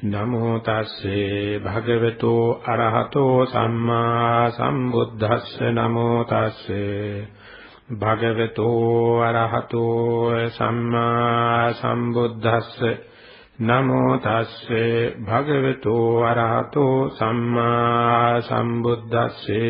Namo tasse bhagavato arahato samma sambuddhassa. Namo tasse bhagavato arahato samma sambuddhassa. Namo tasse bhagavato arahato samma sambuddhassa.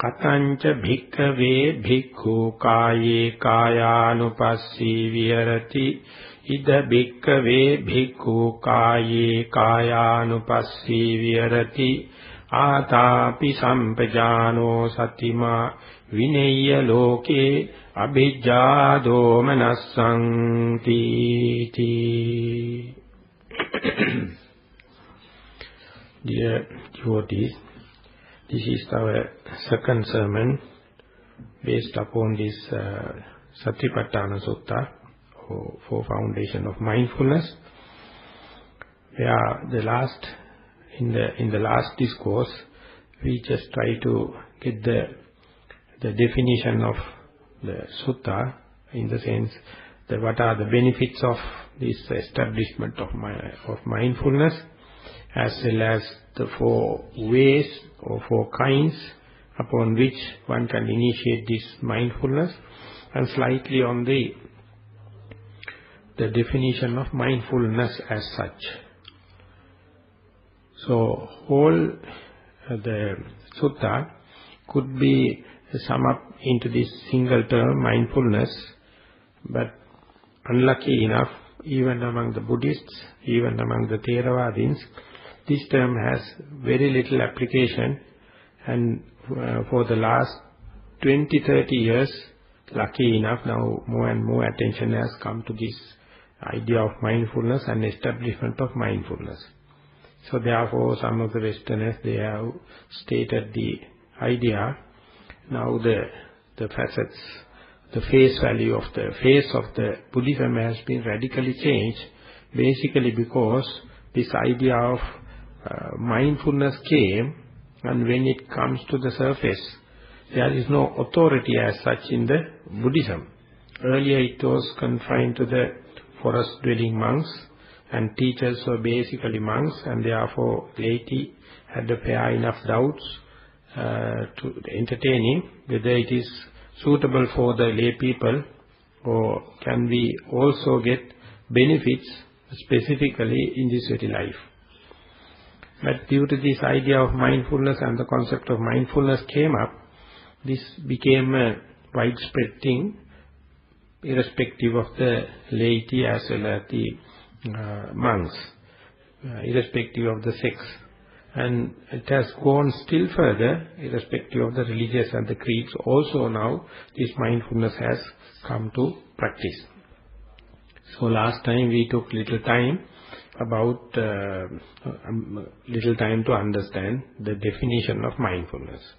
Katanca bhikkhave bhikkhu kaye kayanupassī viharati. Ida bhikkhave bhikkhu kaye kayanupassī viharati. Ātāpi sampajāno satima vinayya loke abhijjā domanassanti. Dear devotees, this is our second sermon based upon this Sathipattana Sutta for foundation of mindfulness. Where in the last discourse we just try to get the definition of the sutta, in the sense that what are the benefits of this establishment of mindfulness, as well as the 4 ways or 4 kinds upon which one can initiate this mindfulness, and slightly on the definition of mindfulness as such. So whole the sutta could be summed up into this single term, mindfulness, but unlucky enough, even among the Buddhists, even among the Theravadins, this term has very little application, and for the last 20-30 years, lucky enough, now more and more attention has come to this idea of mindfulness and establishment of mindfulness. So therefore, some of the Westerners, they have stated the idea. Now the facets, the face value of the face of the Buddhism has been radically changed, basically because this idea of mindfulness came, and when it comes to the surface, there is no authority as such in the Buddhism. Earlier it was confined to the forest-dwelling monks, and teachers were basically monks, and therefore laity had a fair enough doubts to entertaining whether it is suitable for the lay people, or can we also get benefits specifically in this very life. But due to this idea of mindfulness and the concept of mindfulness came up, this became a widespread thing, irrespective of the laity as well as the monks, irrespective of the sex. And it has gone still further, irrespective of the religious and the creeds. Also now, this mindfulness has come to practice. So last time we took little time to understand the definition of mindfulness.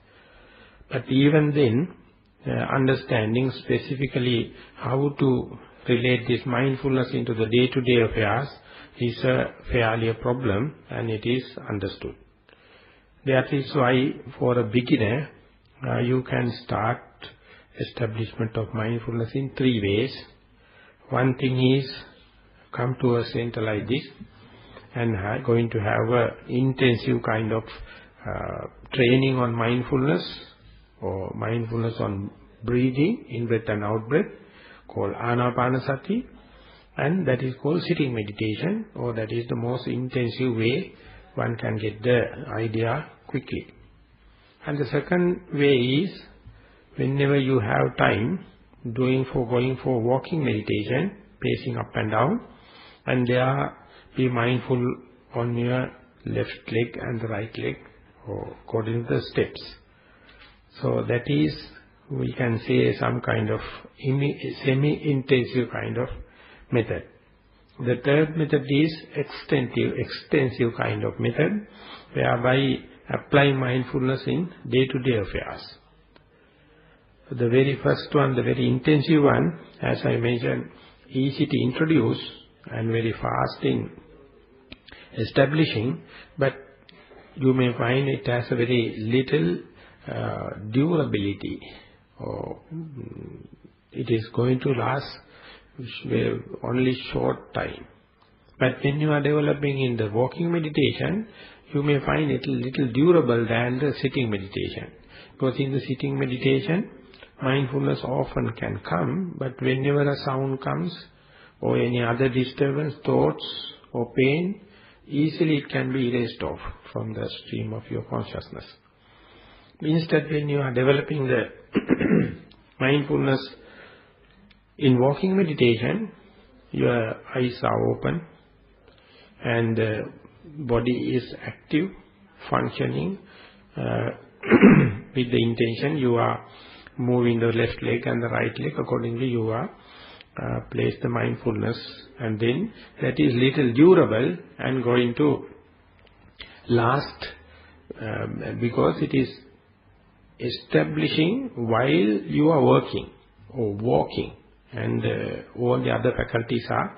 But even then, understanding specifically how to relate this mindfulness into the day-to-day affairs is fairly a problem, and it is understood. That is why for a beginner, you can start establishment of mindfulness in 3 ways. One thing is, come to a center like this, and going to have a intensive kind of training on mindfulness, or mindfulness on breathing, in-breath and out-breath, called Anapanasati, and that is called sitting meditation, or that is the most intensive way one can get the idea quickly. And the second way is, whenever you have time, going for walking meditation, pacing up and down, and there be mindful on your left leg and the right leg, or according to the steps. So that is, we can say, some kind of semi-intensive kind of method. The third method is extensive kind of method, whereby applying mindfulness in day-to-day affairs. The very first one, the very intensive one, as I mentioned, easy to introduce and very fast in establishing, but you may find it has a very little durability, or it is going to last only short time. But when you are developing in the walking meditation, you may find it a little durable than the sitting meditation. Because in the sitting meditation, mindfulness often can come, but whenever a sound comes, or any other disturbance, thoughts or pain, easily it can be erased off from the stream of your consciousness. Instead, when you are developing the mindfulness in walking meditation, your eyes are open and the body is active, functioning with the intention. You are moving the left leg and the right leg. Accordingly, you are place the mindfulness, and then that is little durable and going to last because it is establishing while you are working or walking, and all the other faculties are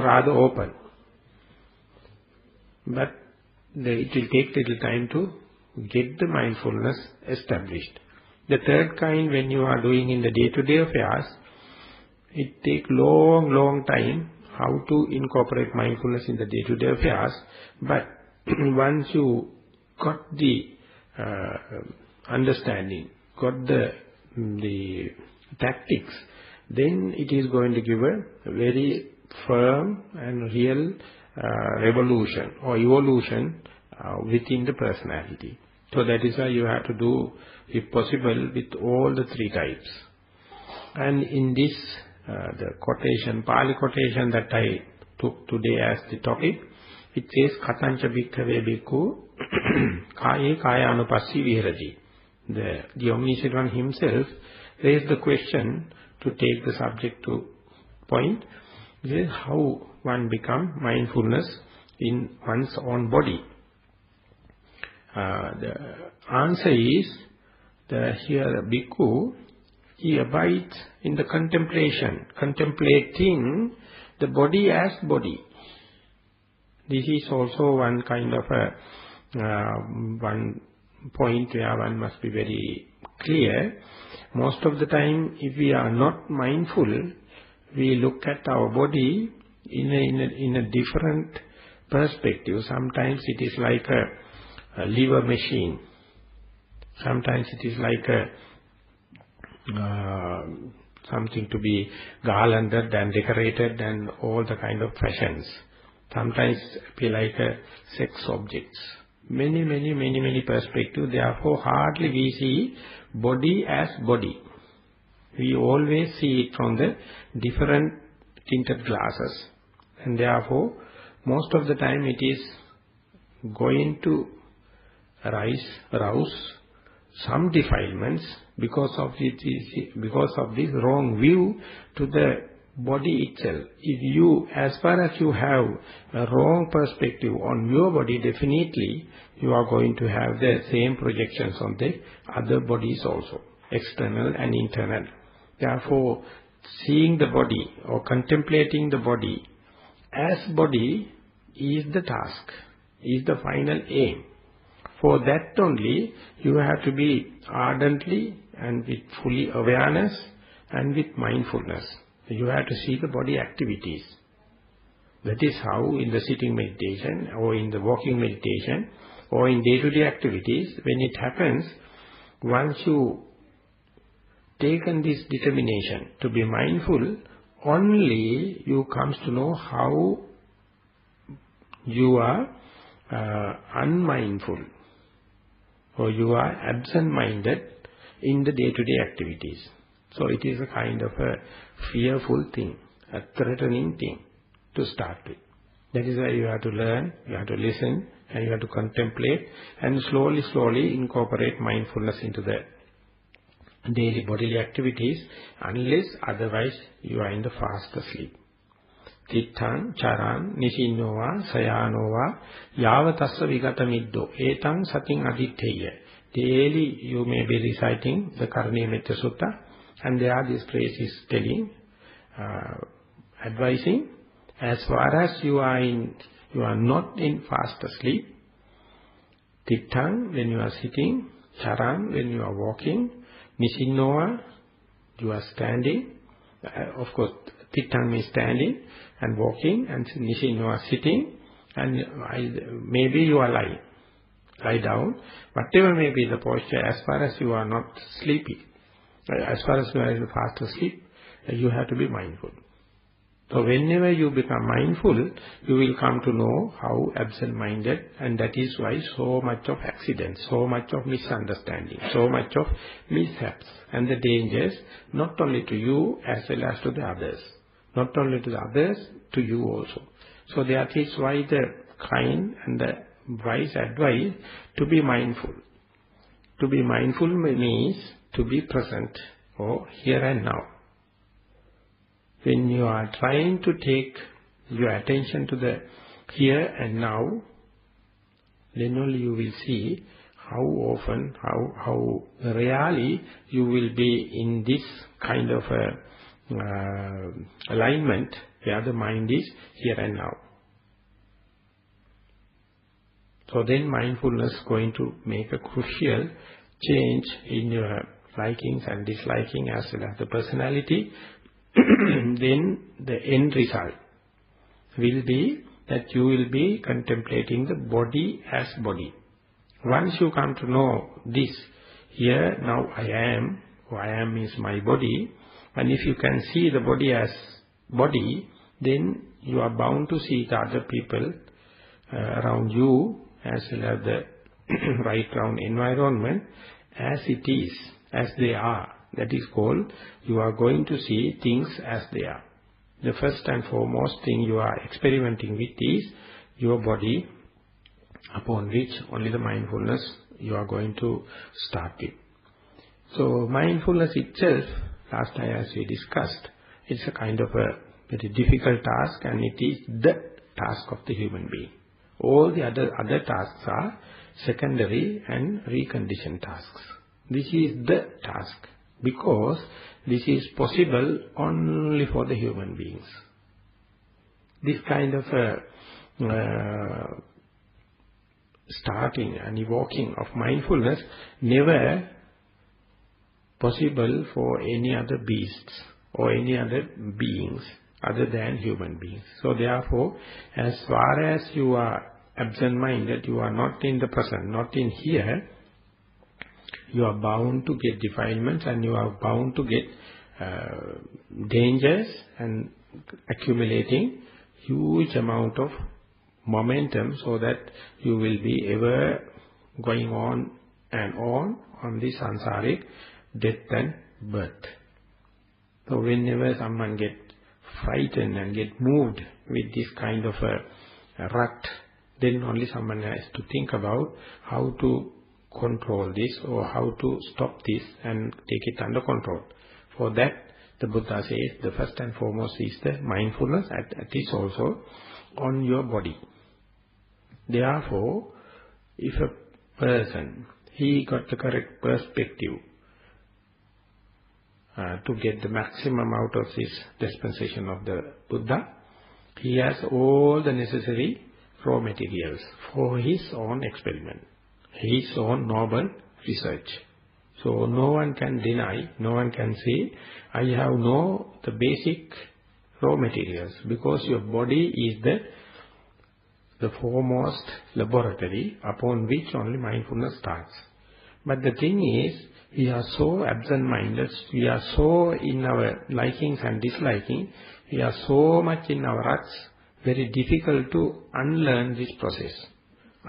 rather open. But it will take little time to get the mindfulness established. The third kind, when you are doing in the day-to-day affairs, it takes long time how to incorporate mindfulness in the day-to-day affairs. But once you got the understanding, got the tactics, then it is going to give a very firm and real revolution or evolution within the personality. So that is why you have to do, if possible, with all the three types. And in this, the quotation, Pali quotation that I took today as the topic, it says, Katancha bhikkhave bhikkhu kaye kayanupassi viharati. The Omniscient One himself raised the question to take the subject to point. This is how one become mindfulness in one's own body. The answer is, here bhikkhu, he abides in the contemplation, contemplating the body as body. This is also one kind of one point where one must be very clear. Most of the time, if we are not mindful, we look at our body in a different perspective. Sometimes it is like a lever machine. Sometimes it is like something to be garlanded and decorated and all the kind of fashions. Sometimes it be like a sex objects. Many perspectives. Therefore, hardly we see body as body. We always see it from the different tinted glasses. And therefore, most of the time it is going to arouse some defilements because of this wrong view to the body itself. If you, as far as you have a wrong perspective on your body, definitely you are going to have the same projections on the other bodies also, external and internal. Therefore, seeing the body or contemplating the body as body is the task, is the final aim. For that only, you have to be ardently and with fully awareness and with mindfulness. You have to see the body activities. That is how in the sitting meditation or in the walking meditation or in day-to-day activities, when it happens, once you taken this determination to be mindful, only you comes to know how you are unmindful or you are absent-minded in the day-to-day activities. So it is a kind of a fearful thing, a threatening thing to start with. That is why you have to learn, you have to listen, and you have to contemplate, and slowly incorporate mindfulness into the daily bodily activities, unless otherwise you are in the fast asleep. Tittang, charan, nisinova, sayanova, yavatassa vigata middo, etang sating aditteya. Daily you may be reciting the Karaniya Metta Sutta, and there this phrase is telling, advising, as far as you are not in fast asleep, tittang, when you are sitting, charan, when you are walking, nisinnoa, you are standing. Of course, Tittang means standing and walking, and Nishin you are sitting, and maybe you are lying. Lie down. Whatever may be the posture, as far as you are not sleepy, as far as you are fast asleep, you have to be mindful. So whenever you become mindful, you will come to know how absent-minded, and that is why so much of accidents, so much of misunderstanding, so much of mishaps, and the dangers, not only to you as well as to the others. Not only to the others, to you also. So that is why the kind and the wise advice to be mindful. To be mindful means to be present, or here and now. When you are trying to take your attention to the here and now, then only you will see how often, how rarely you will be in this kind of alignment where the mind is here and now. So then mindfulness is going to make a crucial change in your likings and disliking as well as the personality. Then the end result will be that you will be contemplating the body as body. Once you come to know this, here now I am, who I am is my body, and if you can see the body as body, then you are bound to see the other people around you as well as the right round environment as it is, as they are. That is called, you are going to see things as they are. The first and foremost thing you are experimenting with is your body, upon which only the mindfulness you are going to start with. So mindfulness itself, last time as we discussed, it's a kind of a very difficult task, and it is the task of the human being. All the other tasks are secondary and reconditioned tasks. This is the task, because this is possible only for the human beings. This kind of starting and evoking of mindfulness never possible for any other beasts or any other beings other than human beings. So therefore, as far as you are absent-minded, you are not in the present, not in here, you are bound to get defilements, and you are bound to get dangers and accumulating huge amount of momentum, so that you will be ever going on and on this samsaric death and birth. So whenever someone get frightened and get moved with this kind of a rut, then only someone has to think about how to control this or how to stop this and take it under control. For that, the Buddha says the first and foremost is the mindfulness, that is also on your body. Therefore, if a person, he got the correct perspective to get the maximum out of this dispensation of the Buddha, he has all the necessary raw materials for his own experiment, his own noble research. So no one can deny, no one can say, I have no the basic raw materials, because your body is the foremost laboratory upon which only mindfulness starts. But the thing is, we are so absent-minded, we are so in our likings and disliking, we are so much in our ruts, very difficult to unlearn this process,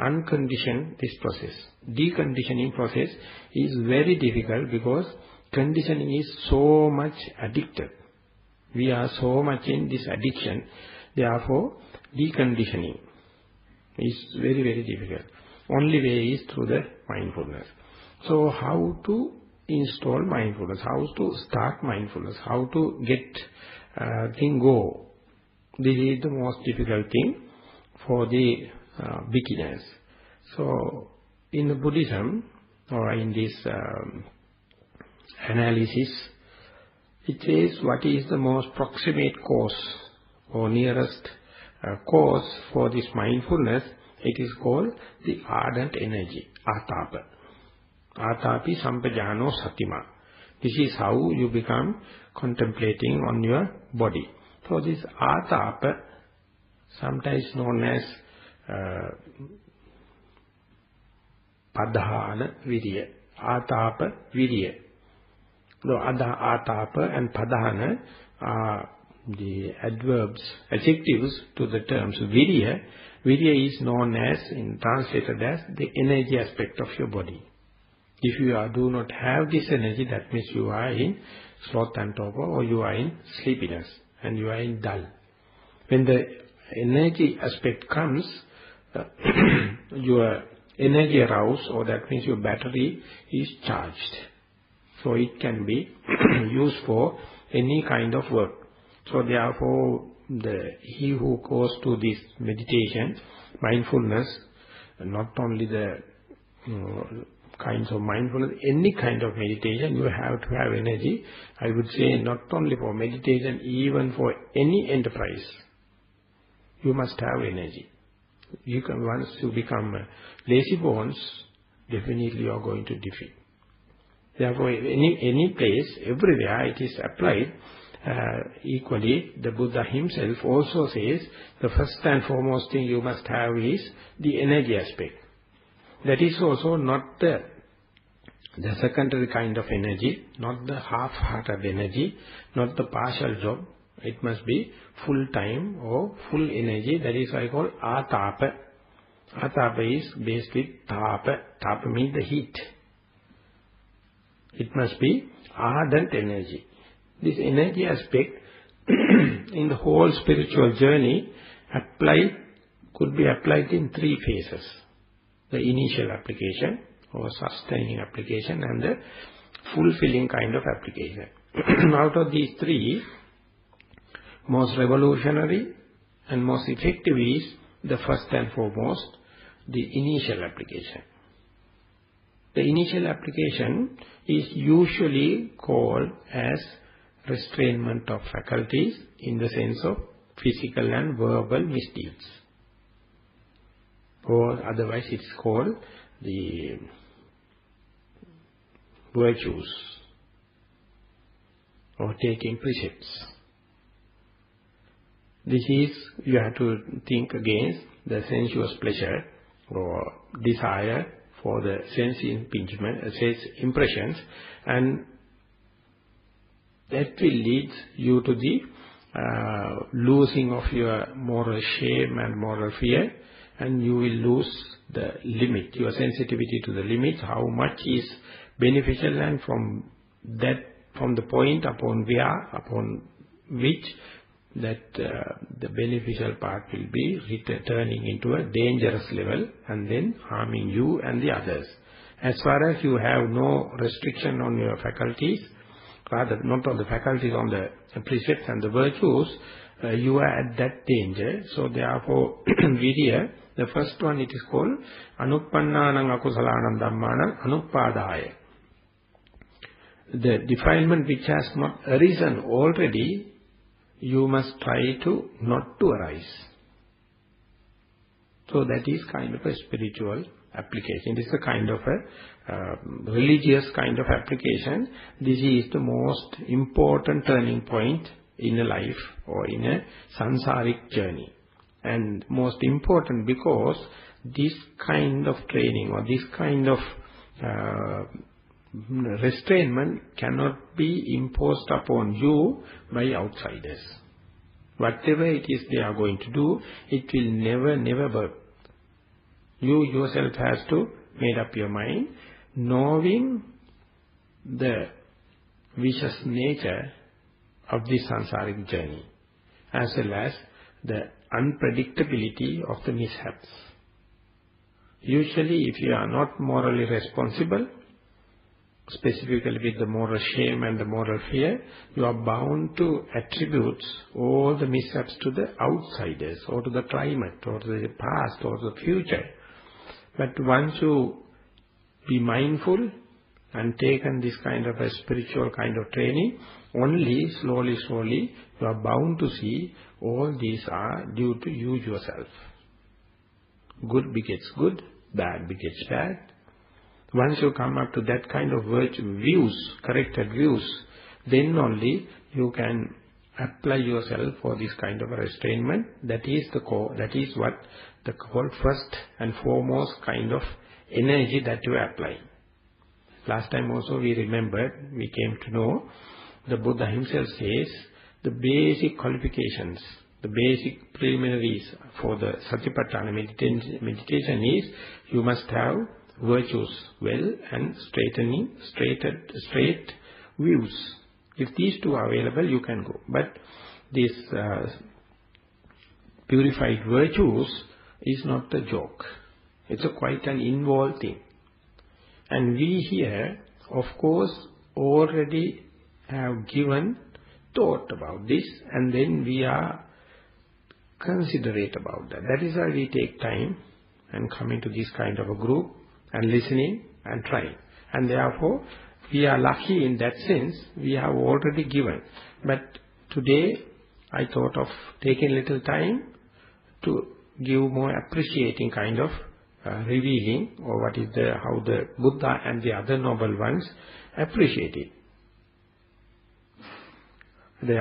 uncondition this process. Deconditioning process is very difficult, because conditioning is so much addicted. We are so much in this addiction, therefore deconditioning is very, very difficult. Only way is through the mindfulness. So how to install mindfulness, how to start mindfulness, how to get thing go. This is the most difficult thing for the beginners. So in Buddhism, or in this analysis, it says what is the most proximate cause or nearest cause for this mindfulness. It is called the ardent energy, atapa. Atapi sampajano satima. This is how you become contemplating on your body. So this atapa, sometimes known as padhana virya, atapa virya. The atapa and padhana are the adjectives to the terms virya. Virya is known as, translated as, the energy aspect of your body. If you do not have this energy, that means you are in sloth and torpor, or you are in sleepiness, and you are in dull. When the energy aspect comes, your energy aroused, or that means your battery is charged. So it can be used for any kind of work. So therefore, he who goes to this meditation, mindfulness, not only the kinds of mindfulness, any kind of meditation, you have to have energy. I would say not only for meditation, even for any enterprise, you must have energy. Once you become lazy bones, definitely you are going to defeat. Therefore, any place, everywhere it is applied. Equally, the Buddha himself also says, the first and foremost thing you must have is the energy aspect. That is also not the secondary kind of energy, not the half-hearted energy, not the partial job. It must be full-time or full energy. That is why I call atapa. Atapa is based with tapa. Tapa means the heat. It must be ardent energy. This energy aspect in the whole spiritual journey could be applied in 3 phases. The initial application or sustaining application and the fulfilling kind of application. Out of these 3, most revolutionary and most effective is the first and foremost, the initial application. The initial application is usually called as restrainment of faculties in the sense of physical and verbal misdeeds. Or otherwise it is called the virtues or taking precepts. This is, you have to think against the sensuous pleasure or desire for the sense impressions, and that will lead you to the losing of your moral shame and moral fear, and you will lose the limit, your sensitivity to the limits, how much is beneficial, and from the point upon which that the beneficial part will be turning into a dangerous level and then harming you and the others. As far as you have no restriction on your faculties, rather not on the faculties, on the precepts and the virtues, you are at that danger. So therefore, virya, the first one, it is called anuppannānaṁ akusalanam dhammanam anuppadāya. The defilement which has not arisen already, you must try to not to arise. So that is kind of a spiritual application. It is a kind of a religious kind of application. This is the most important turning point in a life or in a sansaric journey. And most important because this kind of training or this kind of restrainment cannot be imposed upon you by outsiders. Whatever it is they are going to do, it will never work. You yourself has to make up your mind, knowing the vicious nature of this sansaric journey, as well as the unpredictability of the mishaps. Usually, if you are not morally responsible, specifically with the moral shame and the moral fear, you are bound to attribute all the mishaps to the outsiders, or to the climate, or to the past, or to the future. But once you be mindful and taken this kind of a spiritual kind of training, only slowly you are bound to see all these are due to you yourself. Good begets good, bad begets bad. Once you come up to that kind of views, corrected views, then only you can apply yourself for this kind of a restrainment. That is the core, that is what the called first and foremost kind of energy that you apply. Last time also we remembered, we came to know, the Buddha himself says, the basic qualifications, the basic preliminaries for the Sathipattana meditation is, you must have virtues well and straight views. If these two are available, you can go. But these purified virtues is not a joke. It's quite an involved thing. And we here, of course, already have given thought about this, and then we are considerate about that. That is why we take time and come into this kind of a group and listening and trying. And therefore, we are lucky in that sense, we have already given. But today, I thought of taking a little time to give more appreciating kind of revealing, or what is how the Buddha and the other noble ones appreciate it.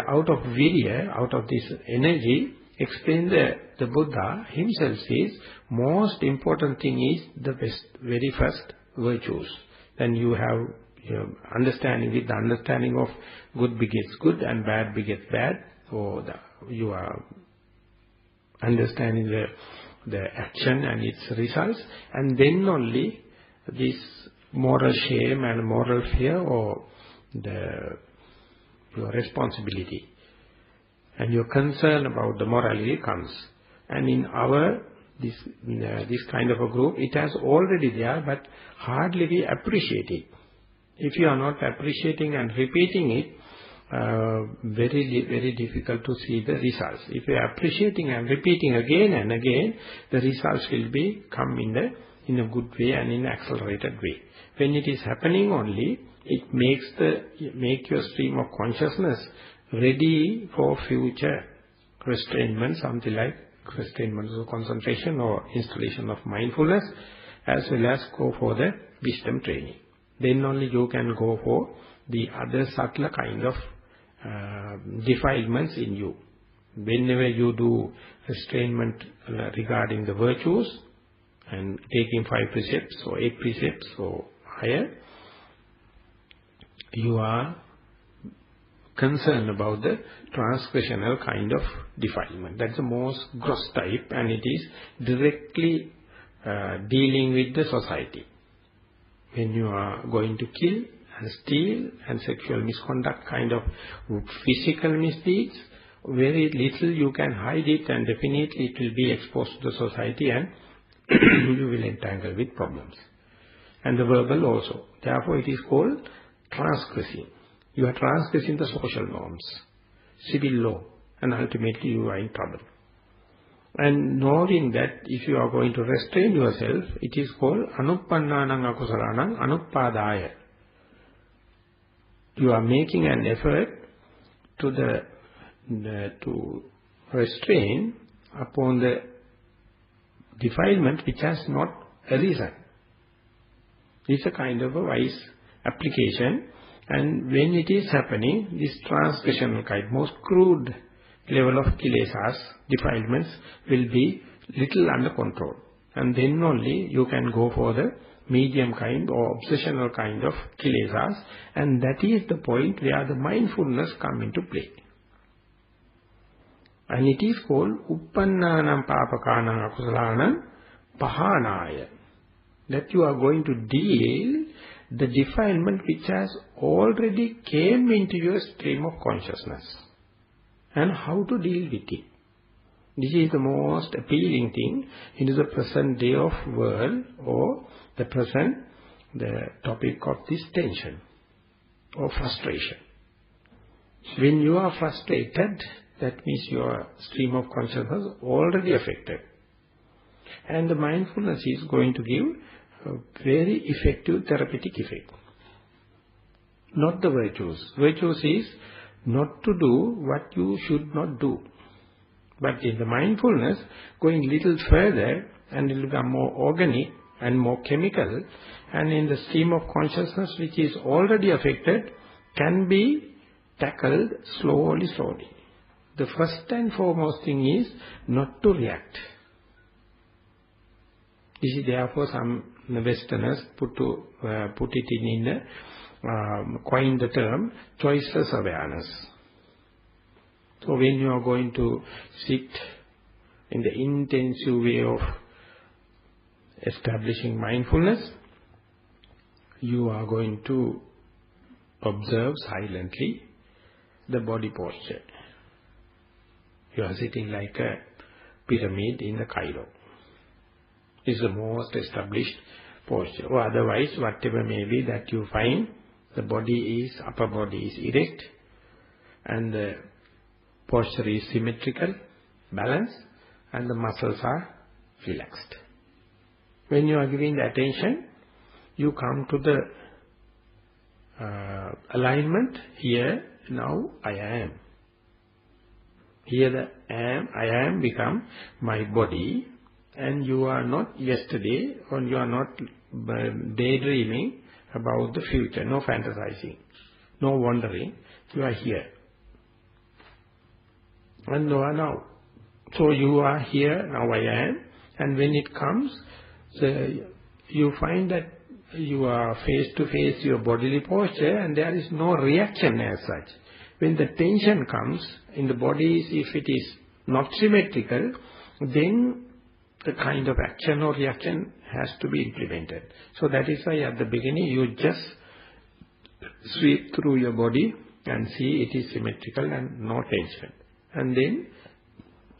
Out of virya, out of this energy, explain the Buddha himself says, most important thing is the very first virtues. Then you have understanding, with the understanding of good begets good and bad begets bad, or you are understanding the action and its results, and then only this moral shame and moral fear, or your responsibility and your concern about the morality comes. And in our this kind of a group, it has already there, but hardly we appreciate it. If you are not appreciating and repeating it, very difficult to see the results. If you are appreciating and repeating again and again, the results will come in a good way and in an accelerated way. When it is happening only, it make your stream of consciousness ready for future restrainment, something like restrainment of concentration or installation of mindfulness, as well as go for the wisdom training. Then only you can go for the other subtler kind of defilements in you. Whenever you do restrainment regarding the virtues and taking 5 precepts or 8 precepts or higher, you are concerned about the transgressional kind of defilement. That's the most gross type, and it is directly dealing with the society. When you are going to kill and steal and sexual misconduct kind of physical misdeeds, very little you can hide it, and definitely it will be exposed to the society, and you will entangle with problems. And the verbal also. Therefore it is called transgressing. You are transgressing the social norms, civil law, and ultimately you are in trouble. And knowing that if you are going to restrain yourself, it is called anuppannānaṁ akusalanam anuppadāya. You are making an effort to restrain upon the defilement which has not arisen. It's a kind of a wise application. And when it is happening, this transgressional kind, most crude level of kilesas, defilements, will be little under control. And then only you can go for the medium kind or obsessional kind of kilesas, and that is the point where the mindfulness come into play. And it is called uppannānaṁ pāpakānaṁ akusalānaṁ pahānāya. That you are going to deal the defilement which has already came into your stream of consciousness, and how to deal with it. This is the most appealing thing into the present day of world, or the topic of this tension or frustration. When you are frustrated, that means your stream of consciousness is already affected. And the mindfulness is going to give a very effective therapeutic effect. Not the virtues. Virtues is not to do what you should not do. But in the mindfulness, going little further and it will become more organic and more chemical, and in the stream of consciousness which is already affected, can be tackled slowly. the first and foremost thing is not to react. You see, therefore some Westerners put it in the, coin the term choiceless awareness. So when you are going to sit in the intensive way of establishing mindfulness, you are going to observe silently the body posture. You are sitting like a pyramid in the Cairo. It's the most established posture. Or otherwise, whatever may be that you find, the upper body is erect, and the posture is symmetrical, balanced, and the muscles are relaxed. When you are giving the attention, you come to the alignment. Here, now, I am. Here the I am become my body, and you are not yesterday, or you are not daydreaming about the future, no fantasizing, no wandering. You are here. And you are now. So you are here, now I am, and when it comes, you find that you are face to face your bodily posture, and there is no reaction as such. When the tension comes in the body, if it is not symmetrical, then the kind of action or reaction has to be implemented. So that is why at the beginning you just sweep through your body and see it is symmetrical and no tension. And then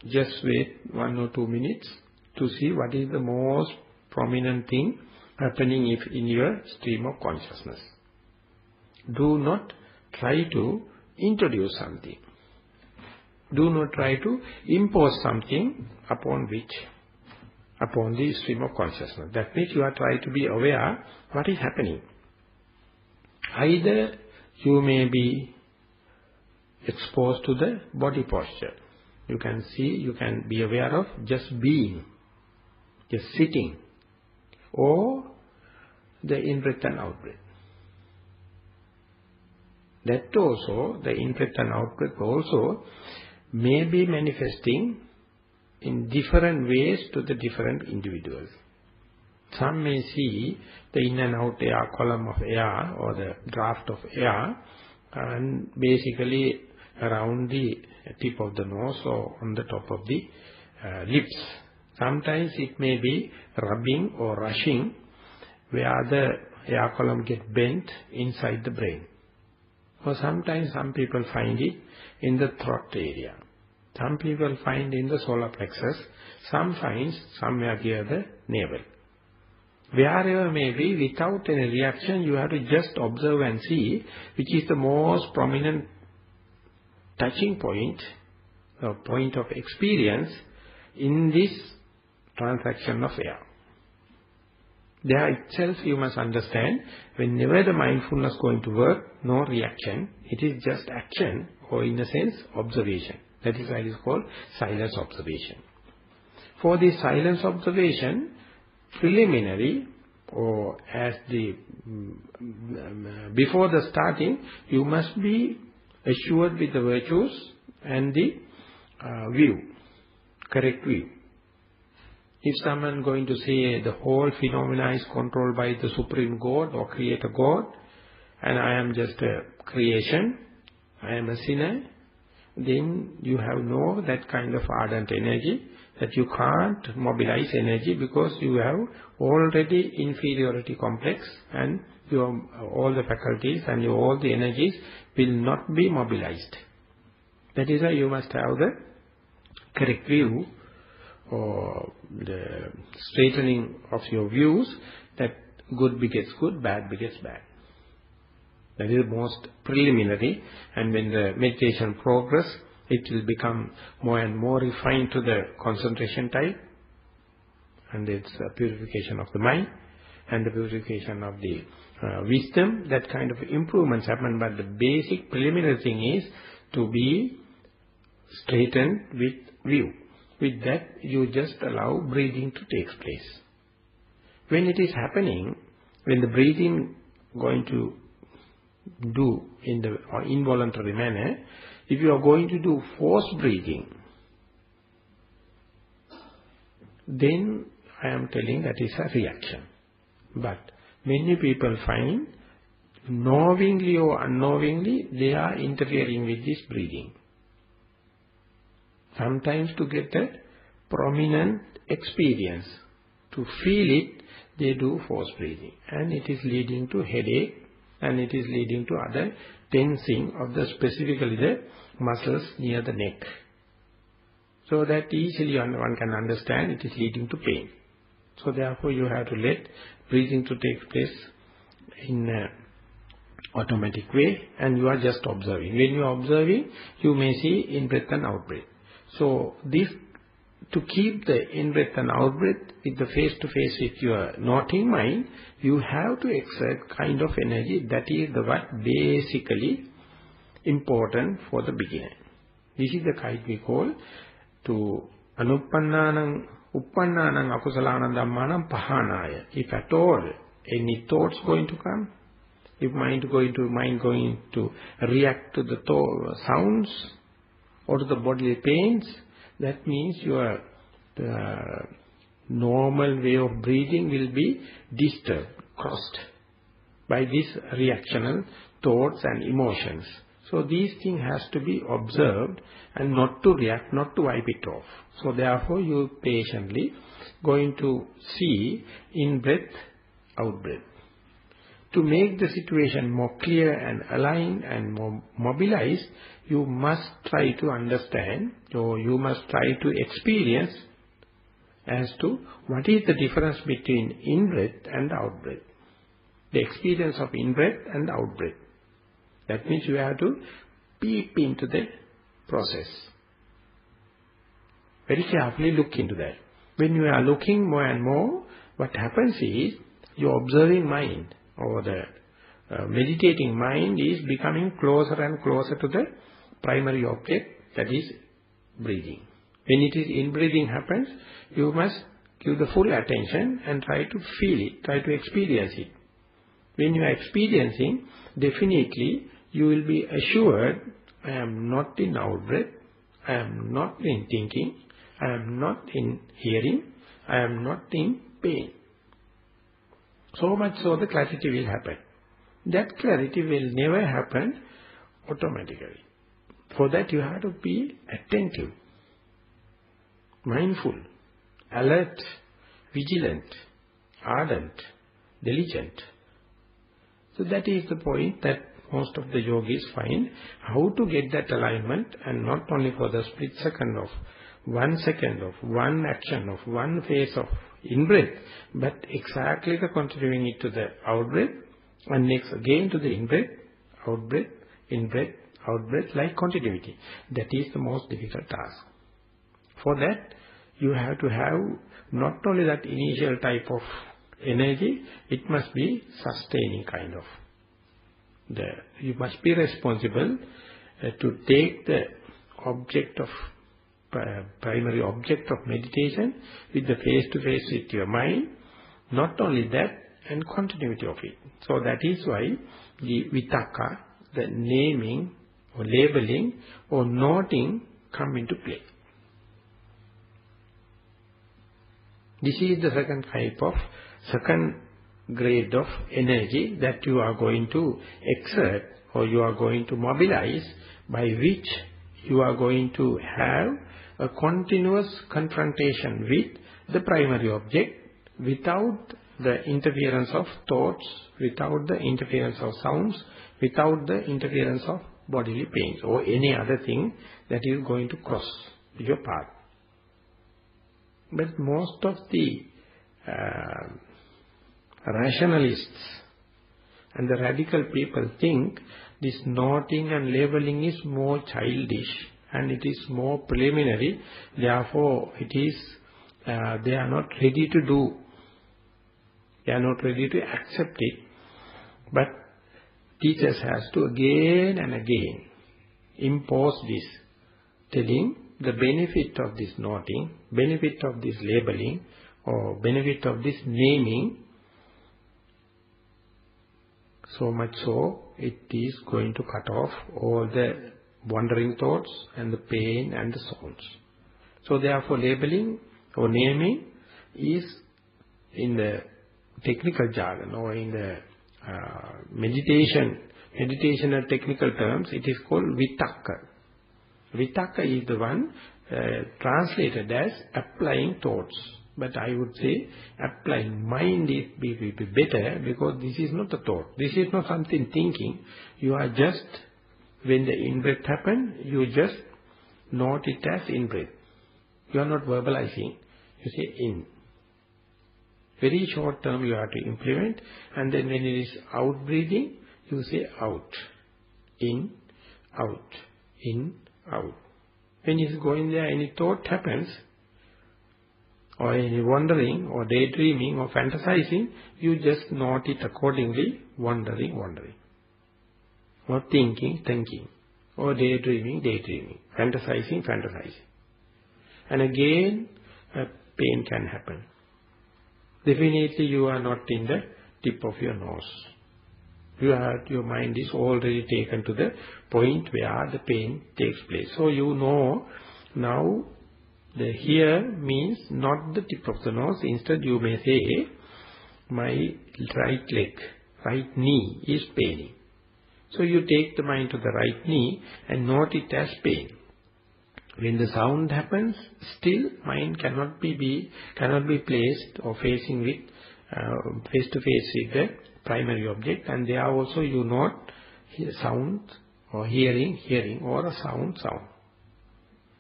just wait 1 or 2 minutes to see what is the most prominent thing happening in your stream of consciousness. Do not try to introduce something. Do not try to impose something upon the stream of consciousness. That means you are trying to be aware what is happening. Either you may be exposed to the body posture. You can see, you can be aware of just being, just sitting, or the in-breath and out-breath. That also, the in-breath and out-breath also may be manifesting in different ways to the different individuals. Some may see the in and out air, column of air or the draft of air, and basically around the tip of the nose or on the top of the lips. Sometimes it may be rubbing or rushing where the air column gets bent inside the brain. Or sometimes some people find it in the throat area. Some people find in the solar plexus. Some find somewhere near the navel. Wherever may be, without any reaction, you have to just observe and see which is the most prominent touching point, or point of experience in this transaction of air. There itself you must understand, whenever the mindfulness is going to work, no reaction, it is just action, or in a sense, observation. That is why it is called silence observation. For this silence observation, preliminary, or as before the starting, you must be assured with the virtues and the view, correct view. If someone going to say the whole phenomena is controlled by the Supreme God or Creator God, and I am just a creation, I am a sinner, then you have no that kind of ardent energy, that you can't mobilize energy because you have already inferiority complex, and all the faculties and all the energies will not be mobilized. That is why you must have the correct view, or the straightening of your views, that good begets good, bad begets bad. That is the most preliminary, and when the meditation progress, it will become more and more refined to the concentration type, and it's a purification of the mind, and the purification of the wisdom. That kind of improvements happen, but the basic preliminary thing is to be straightened with view. With that, you just allow breathing to take place. When it is happening, when the breathing going to do in the involuntary manner, If you are going to do forced breathing, then I am telling that is a reaction. But many people find, knowingly or unknowingly, they are interfering with this breathing. Sometimes to get a prominent experience, to feel it, they do forced breathing. And it is leading to headache, and it is leading to other tensing of specifically the muscles near the neck. So that easily one can understand it is leading to pain. So therefore you have to let breathing to take place in an automatic way, and you are just observing. When you are observing, you may see in-breath and out-breath. So this, to keep the in-breath and out-breath with the face-to-face with your noting mind, you have to exert kind of energy. That is the what basically important for the beginner. This is the kind we call to anuppannanam uppannanam akusalanam dhammanam pahanaya. If at all any thoughts going to come, if mind going to react to the sounds or to the bodily pains, that means your normal way of breathing will be disturbed, crossed by these reactional thoughts and emotions. So these things has to be observed and not to react, not to wipe it off. So therefore you patiently going to see in-breath, out-breath. To make the situation more clear and aligned and more mobilized, you must try to understand, or you must try to experience as to what is the difference between in-breath and out-breath. The experience of in-breath and out-breath. That means you have to peep into the process. Very carefully look into that. When you are looking more and more, what happens is your observing mind or the meditating mind is becoming closer and closer to the primary object, that is breathing. When it is in-breathing happens, you must give the full attention and try to feel it, try to experience it. When you are experiencing, definitely you will be assured, I am not in out-breath, I am not in thinking, I am not in hearing, I am not in pain. So much so the clarity will happen. That clarity will never happen automatically. For that you have to be attentive, mindful, alert, vigilant, ardent, diligent. So that is the point that most of the yogis find, how to get that alignment, and not only for the split second of 1 second of one action of one phase of in-breath, but exactly the continuing it to the out-breath, and next again to the in-breath, in-breath, out-breath, like continuity. That is the most difficult task. For that, you have to have not only that initial type of energy, it must be sustaining kind of. You must be responsible to take the object of primary object of meditation with the face-to-face with your mind, not only that, and continuity of it. So that is why the vitaka, the naming or labeling or noting come into play. This is the second grade of energy that you are going to exert or you are going to mobilize, by which you are going to have a continuous confrontation with the primary object without the interference of thoughts, without the interference of sounds, without the interference of bodily pains or any other thing that is going to cross your path. But most of the rationalists and the radical people think this noting and labeling is more childish and it is more preliminary, therefore it is, they are not ready to do, they are not ready to accept it. But teachers has to again and again impose this, telling the benefit of this noting, benefit of this labeling, or benefit of this naming, so much so it is going to cut off all the wandering thoughts and the pain and the sounds. So therefore labeling or naming is in the technical jargon or in the meditational technical terms, it is called vitakka. Vitakka is the one translated as applying thoughts. But I would say applying mind is be better, because this is not a thought. This is not something thinking. You are just, when the in-breath happens, you just note it as in-breath. You are not verbalizing. You say in. Very short term you have to implement, and then when it is out breathing, you say out. In, out. In, out. When it is going there, any thought happens, or any wandering, or daydreaming, or fantasizing, you just note it accordingly, wandering, or thinking, or daydreaming, fantasizing. And again, pain can happen. Definitely you are not in the tip of your nose. Your mind is already taken to the point where the pain takes place. So you know now the here means not the tip of the nose. Instead you may say, my right leg, right knee is paining. So you take the mind to the right knee and note it as pain. When the sound happens, still mind cannot be placed or facing with face to face with the primary object, and there also you note sound or hearing or a sound.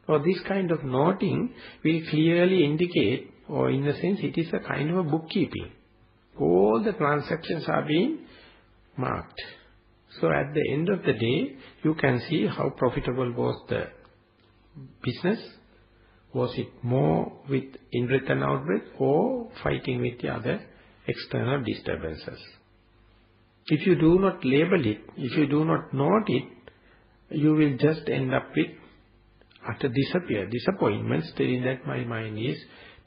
So this kind of noting will clearly indicate, or in a sense it is a kind of a bookkeeping. All the transactions are being marked. So at the end of the day, you can see how profitable was the business. Was it more with in-breath and out-breath, or fighting with the other external disturbances? If you do not label it, if you do not note it, you will just end up with utter disappointment, stating that my mind is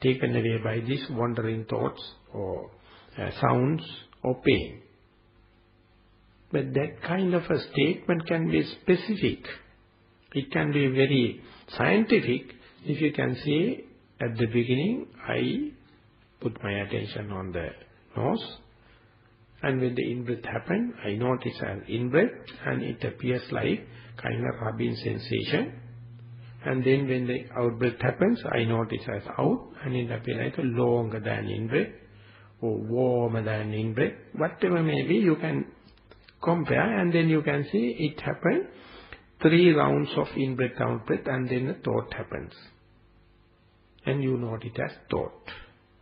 taken away by these wandering thoughts or sounds or pain. But that kind of a statement can be specific. It can be very scientific if you can say at the beginning, I put my attention on the nose, and when the in-breath happens, I notice an in-breath, and it appears like kind of rubbing sensation. And then when the out-breath happens, I notice as out, and it appears like a longer than in-breath, or warmer than in-breath. Whatever may be, you can compare, and then you can see it happen 3 rounds of in-breath, out-breath, and then a thought happens. And you note it as thought,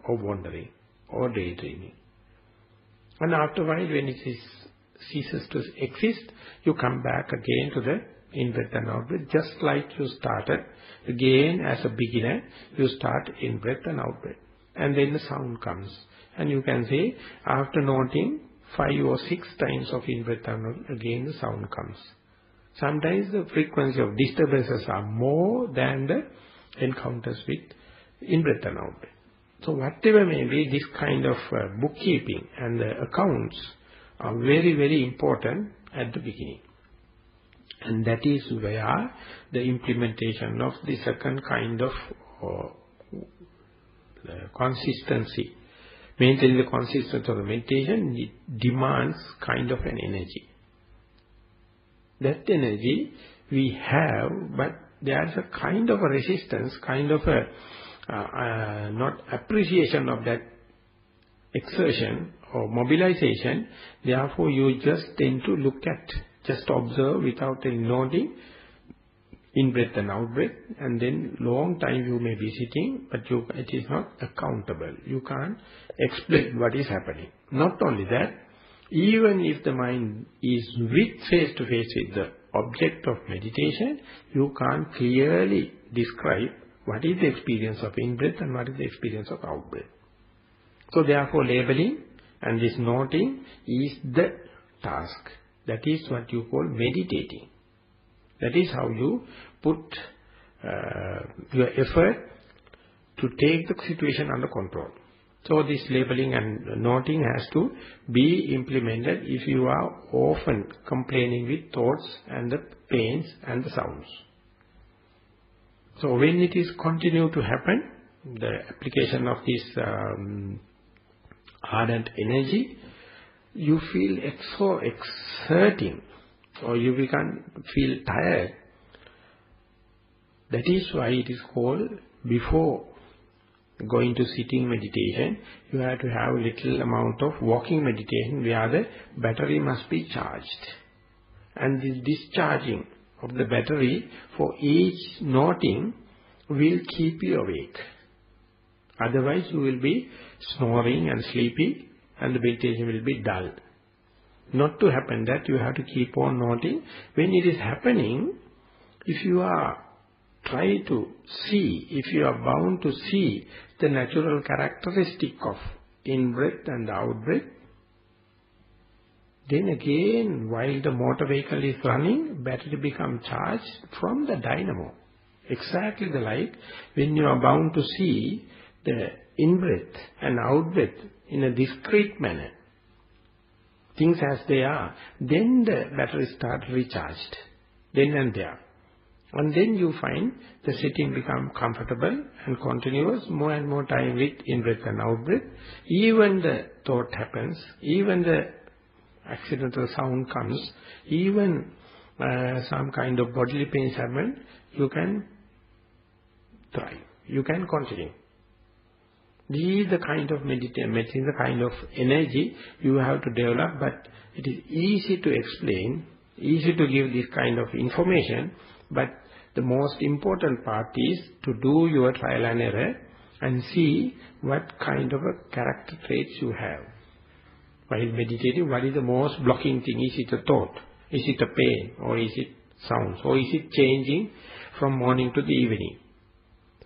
or wandering, or daydreaming. And after a while, when it ceases to exist, you come back again to the in-breath and out-breath, just like you started. Again, as a beginner, you start in-breath and out-breath. And then the sound comes. And you can say, after noting 5 or 6 times of in-breath and out-breath, again the sound comes. Sometimes the frequency of disturbances are more than the encounters with in-breath and out-breath. So whatever may be, this kind of bookkeeping and the accounts are very, very important at the beginning. And that is where the implementation of the second kind of consistency, maintaining the consistency of the meditation, it demands kind of an energy. That energy we have, but there is a kind of a resistance, kind of a not appreciation of that exertion or mobilization. Therefore, you just tend to look at, just observe without any noting, in-breath and out-breath, and then long time you may be sitting, but it is not accountable. You can't explain what is happening. Not only that, even if the mind is face to face with the object of meditation, you can't clearly describe what is the experience of in-breath and what is the experience of out-breath. So therefore labeling and this noting is the task. That is what you call meditating. That is how you put your effort to take the situation under control. So this labeling and noting has to be implemented if you are often complaining with thoughts and the pains and the sounds. So when it is continue to happen, the application of this ardent energy, you feel exerting, or you feel tired. That is why it is called, before going to sitting meditation, you have to have a little amount of walking meditation where the battery must be charged. And this discharging of the battery for each noting will keep you awake. Otherwise you will be snoring and sleepy and the meditation will be dull. Not to happen that, you have to keep on noting. When it is happening, if you are try to see, if you are bound to see the natural characteristic of in-breath and out-breath, then again, while the motor vehicle is running, battery becomes charged from the dynamo. Exactly like when you are bound to see the in-breath and out-breath in a discrete manner, things as they are, then the battery starts recharged, then and there. And then you find the sitting become comfortable and continuous more and more time with in-breath and out-breath. Even the thought happens, even the accidental sound comes, even some kind of bodily pains happen, you can thrive, you can continue. This is the kind of meditation, the kind of energy you have to develop, but it is easy to explain, easy to give this kind of information, but the most important part is to do your trial and error and see what kind of a character traits you have. While meditating, what is the most blocking thing? Is it a thought? Is it a pain? Or is it sounds? Or is it changing from morning to the evening?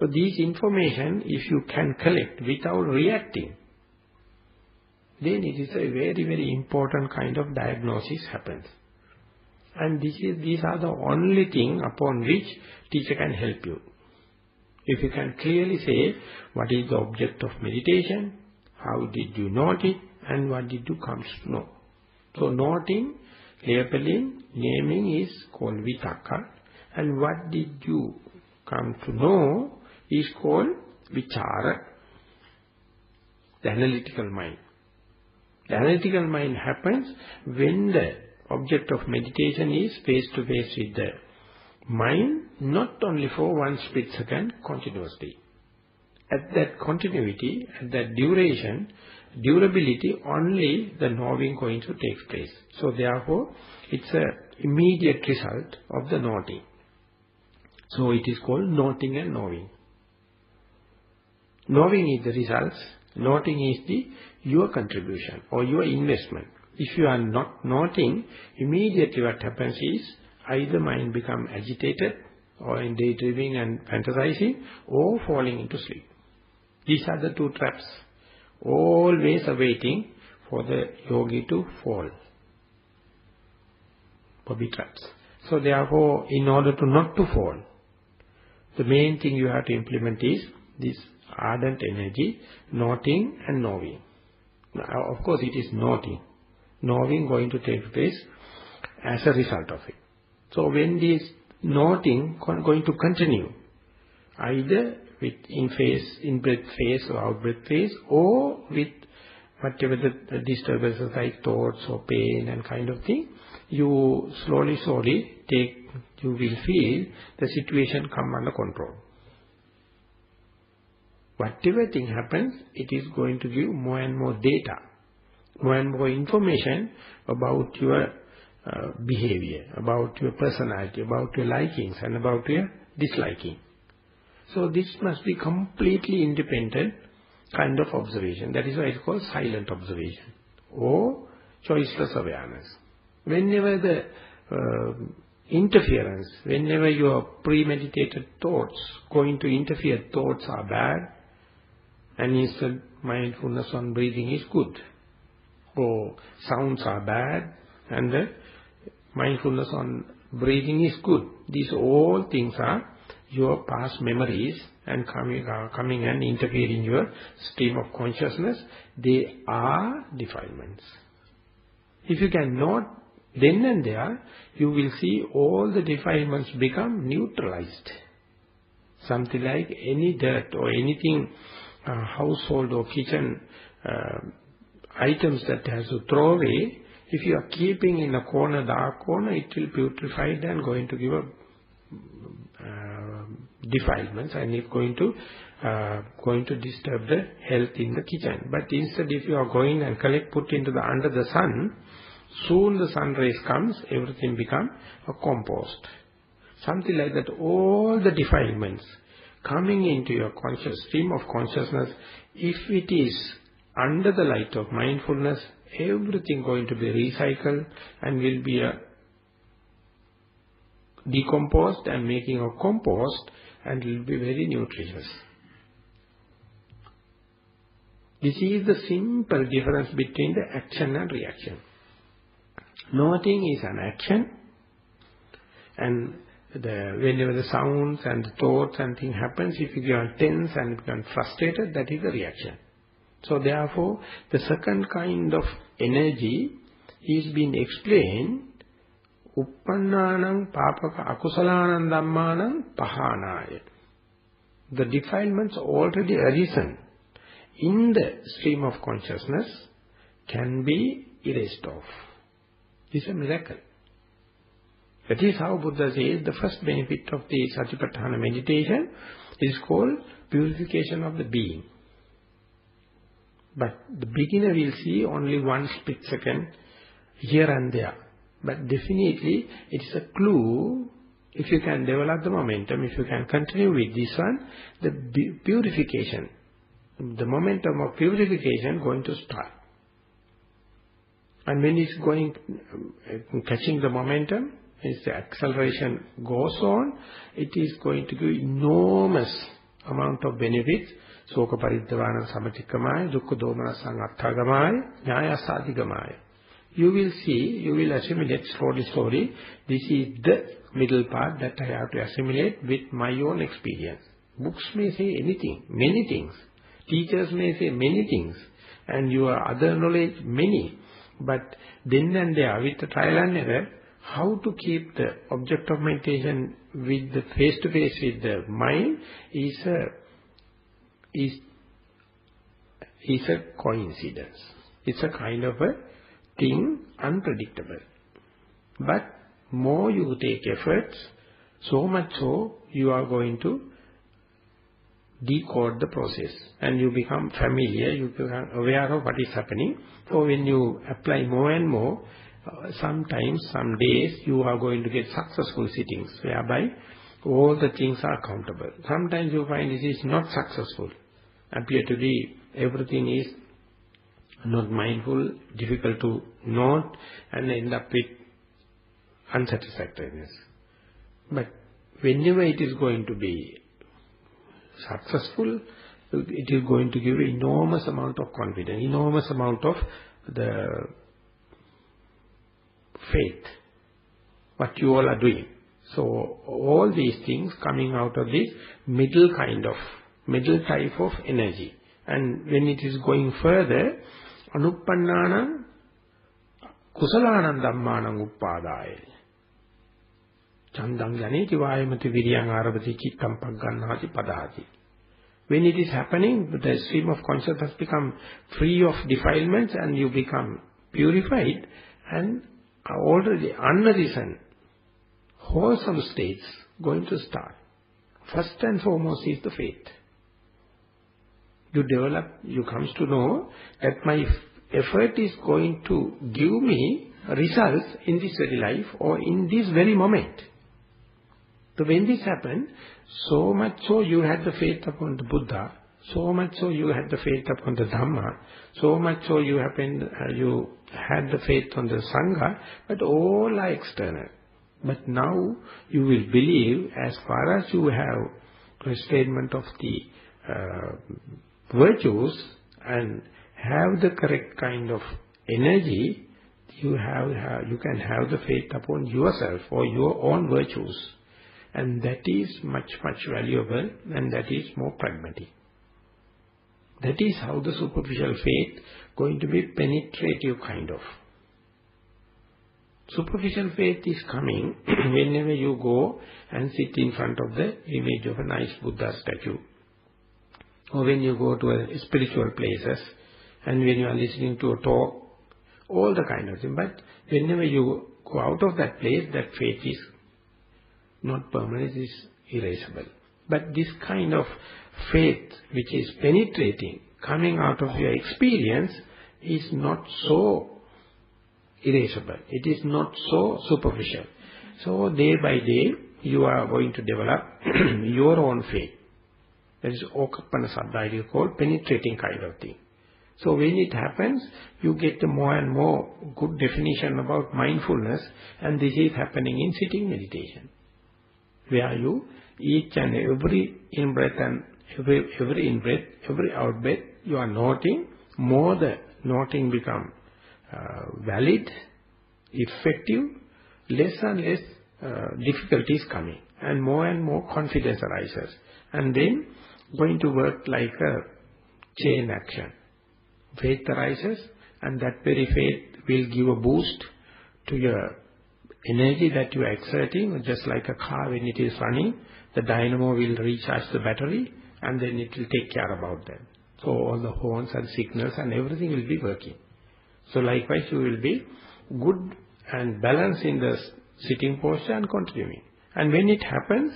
So these information, if you can collect without reacting, then it is a very, very important kind of diagnosis happens. And these are the only thing upon which teacher can help you. If you can clearly say what is the object of meditation, how did you note it, and what did you come to know. So noting, labeling, naming is called vitakka, and what did you come to know is called vichara, the analytical mind. The analytical mind happens when the object of meditation is face-to-face with the mind, not only for one split second, continuously. At that continuity, at that duration, durability, only the knowing going to take place. So therefore, it's an immediate result of the noting. So it is called noting and knowing. Knowing is the results, noting is your contribution or your investment. If you are not noting, immediately what happens is either mind become agitated or in daydreaming and fantasizing or falling into sleep. These are the two traps, always awaiting for the yogi to fall. Bobby traps. So therefore, in order to not to fall, the main thing you have to implement is this ardent energy, noting and knowing. Now, of course, it is noting. Knowing going to take place as a result of it. So when this noting going to continue, either with in-breath phase or out-breath phase, or with whatever the disturbances like thoughts or pain and kind of thing, you slowly you will feel the situation come under control. Whatever thing happens, it is going to give more and more data, more and more information about your behavior, about your personality, about your likings and about your disliking. So this must be completely independent kind of observation. That is why it's called silent observation or choiceless awareness. Whenever the interference, whenever your premeditated thoughts going to interfere, thoughts are bad, and instead mindfulness on breathing is good. Or sounds are bad, and the mindfulness on breathing is good. These all things are your past memories and coming and interfering in your stream of consciousness, they are defilements. If you can note then and there, you will see all the defilements become neutralized. Something like any dirt or anything, household or kitchen items that has to throw away, if you are keeping in a corner, dark corner, it will putrefy and going to give a defilements, and it's going to disturb the health in the kitchen. But instead, if you are going and put into the under the sun, soon the sun rays comes, everything become a compost. Something like that, all the defilements coming into your stream of consciousness, if it is under the light of mindfulness, everything going to be recycled and will be decomposed and making a compost, and will be very nutritious. This is the simple difference between the action and reaction. Noting is an action, and whenever the sounds and the thoughts and things happens, if you get tense and become frustrated, that is a reaction. So therefore, the second kind of energy is being explained, uppannānaṁ pāpaka akusalānaṁ dhammānaṁ pahānāya. The defilements already arisen in the stream of consciousness can be erased off. This is a miracle. That is how Buddha says the first benefit of the Sathipattana meditation is called purification of the being. But the beginner will see only one split second here and there. But definitely it is a clue. If you can develop the momentum, if you can continue with this one, the purification, the momentum of purification going to start. And when it's going, catching the momentum, as the acceleration goes on, it is going to give enormous amount of benefits. Soka paridhavana samatikamaya, dukkha domanasang atthagamaya, nyaya sadhigamaya. You will see, you will assimilate slowly. This is the middle part that I have to assimilate with my own experience. Books may say anything, many things. Teachers may say many things. And your other knowledge, many. But then and there, with the trial and error, how to keep the object of meditation with the face-to-face with the mind is a coincidence. It's a kind of a thing, unpredictable. But more you take efforts, so much so you are going to decode the process, and you become familiar, you become aware of what is happening. So when you apply more and more, sometimes, some days, you are going to get successful sittings, whereby all the things are countable. Sometimes you find it is not successful, appear to be, everything is not mindful, difficult to note, and end up with unsatisfactoriness. But whenever it is going to be successful, it is going to give enormous amount of confidence, enormous amount of the faith, what you all are doing. So all these things coming out of this middle type of energy. And when it is going further, anuppannānaṁ kusalānaṁ dhammānaṁ uppādāya. Chandang janeti vāyamati viriyang ārabati cittam paggannāti padāti. When it is happening, the stream of consciousness become free of defilements and you become purified, and already unarisen, wholesome states going to start. First and foremost is the faith. You develop, you comes to know that my effort is going to give me results in this very life or in this very moment. So when this happened, so much so you had the faith upon the Buddha, so much so you had the faith upon the Dhamma, so much so you had the faith on the Sangha, but all are external. But now you will believe, as far as you have restrainment of the virtues and have the correct kind of energy, you can have the faith upon yourself or your own virtues. And that is much, much valuable, and that is more pragmatic. That is how the superficial faith going to be penetrative kind of. Superficial faith is coming whenever you go and sit in front of the image of a nice Buddha statue. Or when you go to a spiritual places, and when you are listening to a talk, all the kind of thing. But whenever you go out of that place, that faith is not permanent, it is erasable. But this kind of faith which is penetrating, coming out of your experience, is not so erasable. It is not so superficial. So day by day, you are going to develop your own faith. That is Okappana Saddha, it is called penetrating kind of thing. So when it happens, you get a more and more good definition about mindfulness, and this is happening in sitting meditation, where you, each and every in-breath and every in-breath, every out-breath, you are noting, more the noting become valid, effective, less and less difficulties coming, and more confidence arises. And then going to work like a chain action. Faith arises, and that very faith will give a boost to your energy that you are exerting, just like a car when it is running, the dynamo will recharge the battery, and then it will take care about them. So all the horns and signals and everything will be working. So likewise you will be good and balanced in the sitting posture and continuing. And when it happens,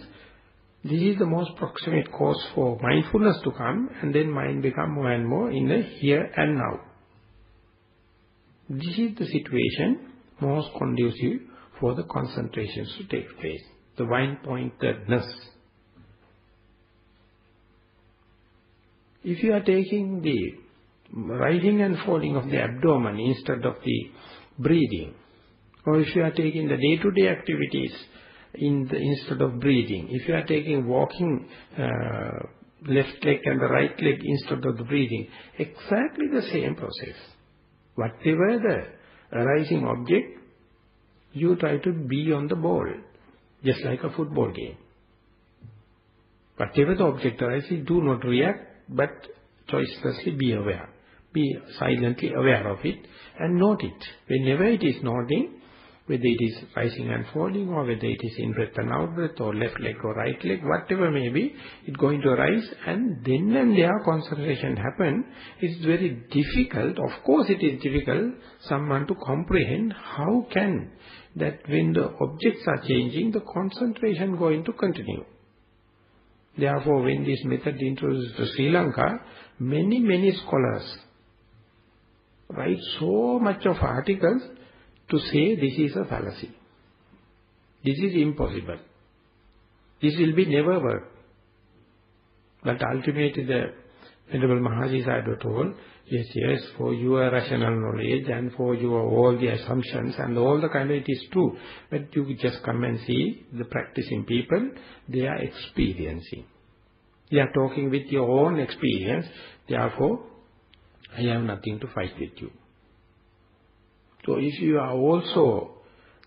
this is the most proximate cause for mindfulness to come, and then mind become more and more in the here and now. This is the situation most conducive for the concentrations to take place. The one-pointedness. If you are taking the rising and falling of the abdomen instead of the breathing, or if you are taking the day-to-day activities instead of breathing, if you are taking walking left leg and the right leg instead of the breathing, exactly the same process. Whatever the arising object, you try to be on the ball, just like a football game. Whatever the object arises, do not react, but choicelessly be aware. Be silently aware of it and note it. Whenever it is noting, whether it is rising and falling, or whether it is in-breath and out-breath, or left leg or right leg, whatever may be, it's going to arise, and then and there concentration happen. It's very difficult, of course it is difficult, someone to comprehend how can that when the objects are changing, the concentration going to continue. Therefore, when this method introduced to Sri Lanka, many scholars write so much of articles to say this is a fallacy. This is impossible. This will be never work. But ultimately the Venerable Mahaji Sayadaw told, yes, for your rational knowledge and for your all the assumptions and all the kind of it is true. But you just come and see the practicing people, they are experiencing. They are talking with your own experience. Therefore, I have nothing to fight with you. So if you are also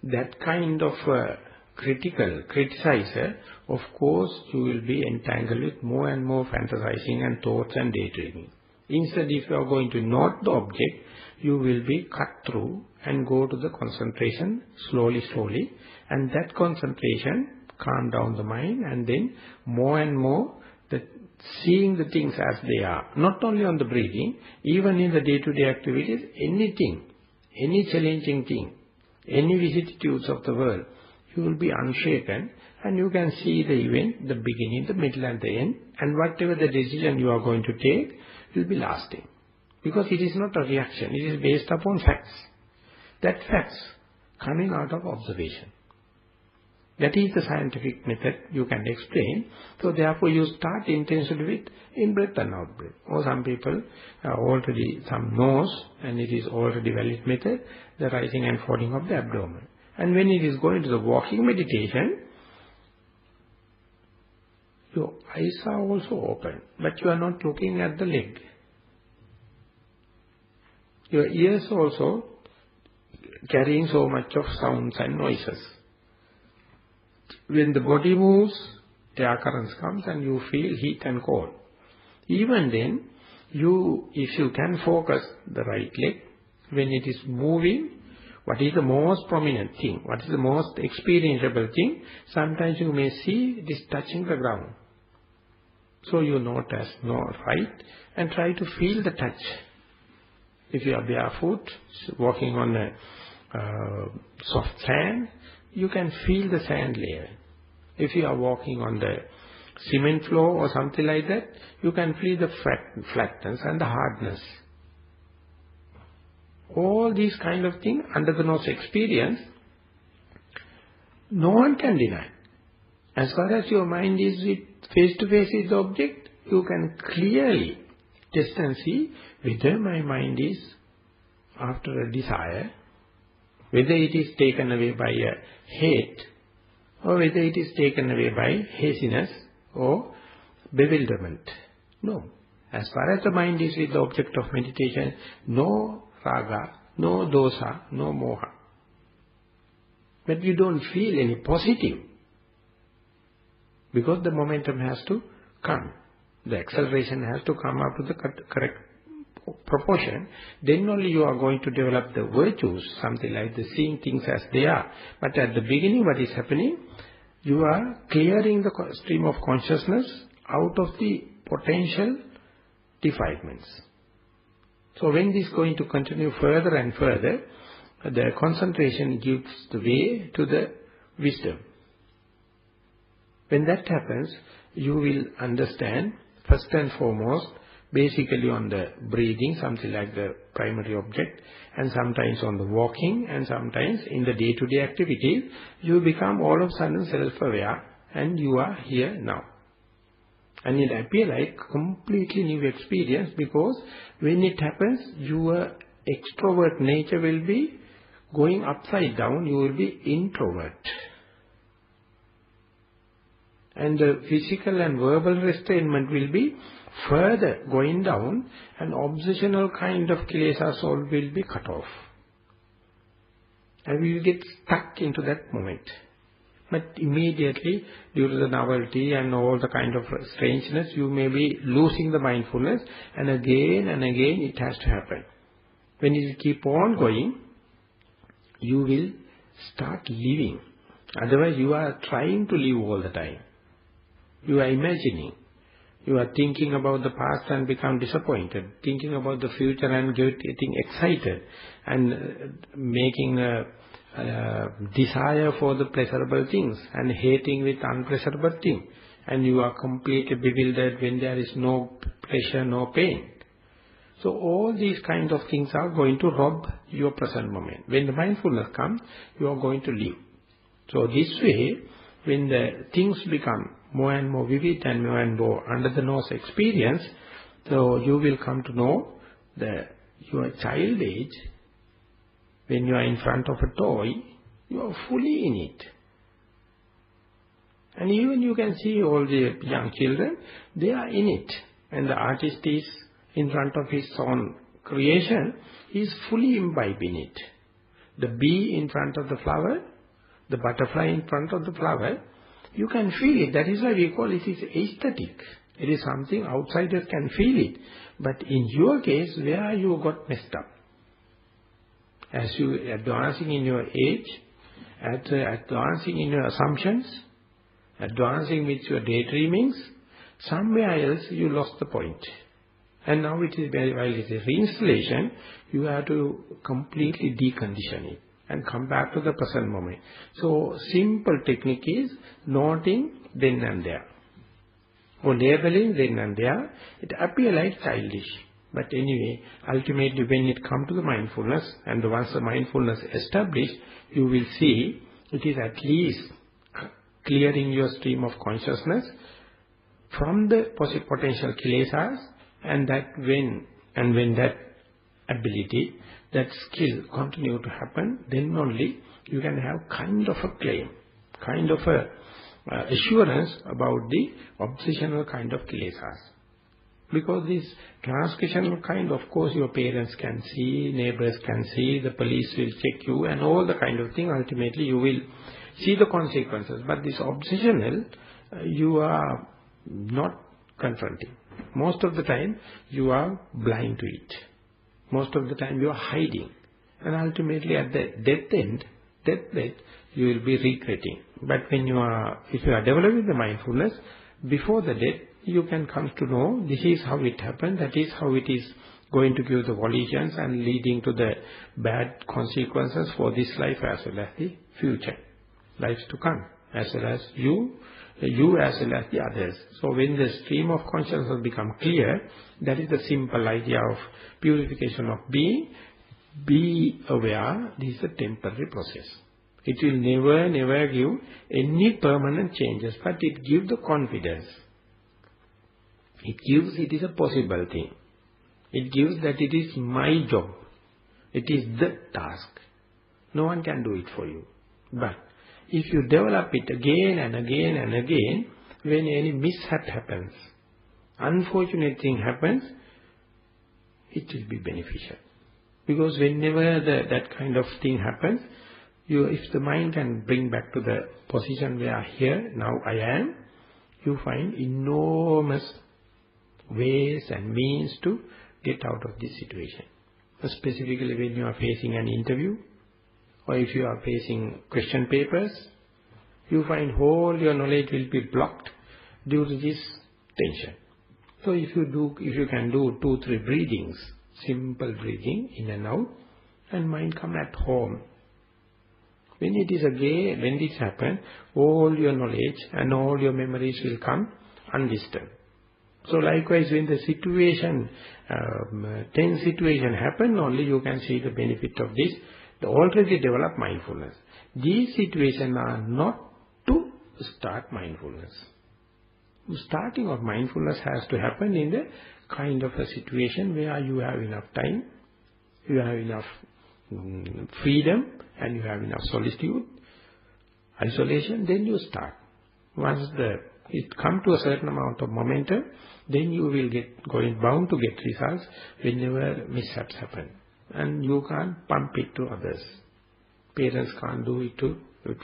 that kind of criticizer, of course you will be entangled with more and more fantasizing and thoughts and daydreaming. Instead, if you are going to note the object, you will be cut through and go to the concentration slowly, and that concentration calm down the mind, and then more and more seeing the things as they are, not only on the breathing, even in the day-to-day activities, anything, any challenging thing, any vicissitudes of the world, you will be unshaken, and you can see the event, the beginning, the middle and the end, and whatever the decision you are going to take will be lasting. Because it is not a reaction, it is based upon facts. That facts coming out of observation. That is the scientific method you can explain. So therefore you start intensely with in-breath and out-breath. Or some people already, some knows, and it is already valid method, the rising and falling of the abdomen. And when it is going to the walking meditation, your eyes are also open, but you are not looking at the leg. Your ears also carrying so much of sounds and noises. When the body moves, the air currents comes and you feel heat and cold. Even then, if you can focus the right leg, when it is moving, what is the most prominent thing? What is the most experienceable thing? Sometimes you may see it is touching the ground. So you note as right and try to feel the touch. If you are barefoot, walking on a soft sand, you can feel the sand layer. If you are walking on the cement floor or something like that, you can feel the flatness and the hardness. All these kind of things, under the nose experience, no one can deny. As far as your mind is face to face with the object, you can clearly test and see whether my mind is after a desire, whether it is taken away by a hate, or whether it is taken away by haziness or bewilderment. No. As far as the mind is with the object of meditation, no raga, no dosa, no moha. But you don't feel any positive, because the momentum has to come. The acceleration has to come up to the correct proportion. Then only you are going to develop the virtues, something like the seeing things as they are. But at the beginning, what is happening? You are clearing the stream of consciousness out of the potential defilements. So when this is going to continue further and further, the concentration gives the way to the wisdom. When that happens, you will understand, first and foremost, basically on the breathing, something like the primary object, and sometimes on the walking, and sometimes in the day-to-day activities, you become all of a sudden self-aware, and you are here now. And it appears like completely new experience, because when it happens, your extrovert nature will be going upside down, you will be introvert. And the physical and verbal restrainment will be further going down, and obsessional kind of kilesa soul will be cut off. And we will get stuck into that moment. But immediately, due to the novelty and all the kind of strangeness, you may be losing the mindfulness, and again it has to happen. When you keep on going, you will start living. Otherwise, you are trying to live all the time. You are imagining. You are thinking about the past and become disappointed, thinking about the future and getting excited, and making a desire for the pleasurable things and hating with unpleasurable things. And you are completely bewildered when there is no pleasure, no pain. So all these kind of things are going to rob your present moment. When the mindfulness comes, you are going to live. So this way, when the things become more and more vivid and more under the nose experience, so you will come to know your child age, when you are in front of a toy, you are fully in it. And even you can see all the young children, they are in it. And the artist is in front of his own creation, he is fully imbibed in it. The bee in front of the flower, the butterfly in front of the flower, you can feel it. That is why we call it is aesthetic. It is something outsiders can feel it. But in your case, where you got messed up? As you advancing in your age, advancing in your assumptions, advancing with your daydreamings, somewhere else you lost the point. And now it is, while it is reinstallation, you have to completely decondition it and come back to the present moment. So simple technique is noting then and there, or labeling then and there. It appears like childish. But anyway, ultimately when it comes to the mindfulness, and once the mindfulness established, you will see it is at least clearing your stream of consciousness from the potential kilesas, and when that ability, that skill continue to happen, then only you can have kind of a claim, kind of a assurance about the obsessional kind of kilesas. Because this transgressional kind, of course, your parents can see, neighbors can see, the police will check you, and all the kind of thing, ultimately you will see the consequences. But this obsessional, you are not confronting. Most of the time, you are blind to it. Most of the time, you are hiding. And ultimately, at the deathbed, you will be regretting. But if you are developing the mindfulness, before the death, you can come to know this is how it happened, that is how it is going to give the volitions and leading to the bad consequences for this life as well as the future lives to come, as well as you as well as the others. So when the stream of consciousness become clear, that is the simple idea of purification of being. Be aware, this is a temporary process. It will never give any permanent changes, but it gives the confidence. It is a possible thing. It gives that it is my job. It is the task. No one can do it for you. But if you develop it again and again and again, when any mishap happens, unfortunate thing happens, it will be beneficial. Because whenever that kind of thing happens, if the mind can bring back to the position where here, now I am, you find enormous ways and means to get out of this situation. Specifically when you are facing an interview, or if you are facing question papers, you find whole your knowledge will be blocked due to this tension. So if you can do 2-3 breathings, simple breathing in and out, and mind come at home. When this happens, all your knowledge and all your memories will come undisturbed. So likewise, when the tense situation happen, only you can see the benefit of this, the already developed mindfulness. These situations are not to start mindfulness. Starting of mindfulness has to happen in the kind of a situation where you have enough time, you have enough freedom, and you have enough solitude, isolation, then you start. Once it come to a certain amount of momentum, then you will bound to get results whenever mishaps happen. And you can't pump it to others. Parents can't do it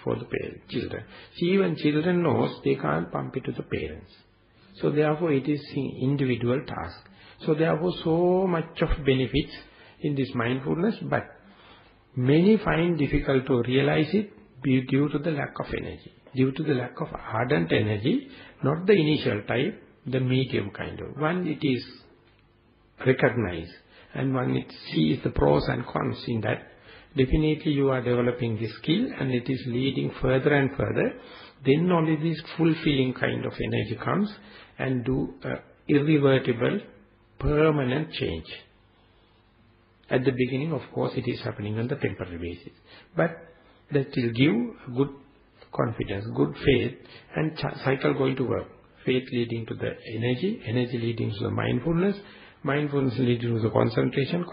for the children. See, even children knows they can't pump it to the parents. So therefore it is an individual task. So therefore so much of benefits in this mindfulness, but many find difficult to realize it due to the lack of energy. Due to the lack of ardent energy, not the initial type, the medium kind of. One it is recognized, and one it sees the pros and cons in that. Definitely you are developing this skill and it is leading further and further. Then only this fulfilling kind of energy comes and do irreversible, permanent change. At the beginning, of course, it is happening on the temporary basis. But that will give good confidence, good faith, and cycle going to work. Faith leading to the energy leading to the mindfulness leading to the concentration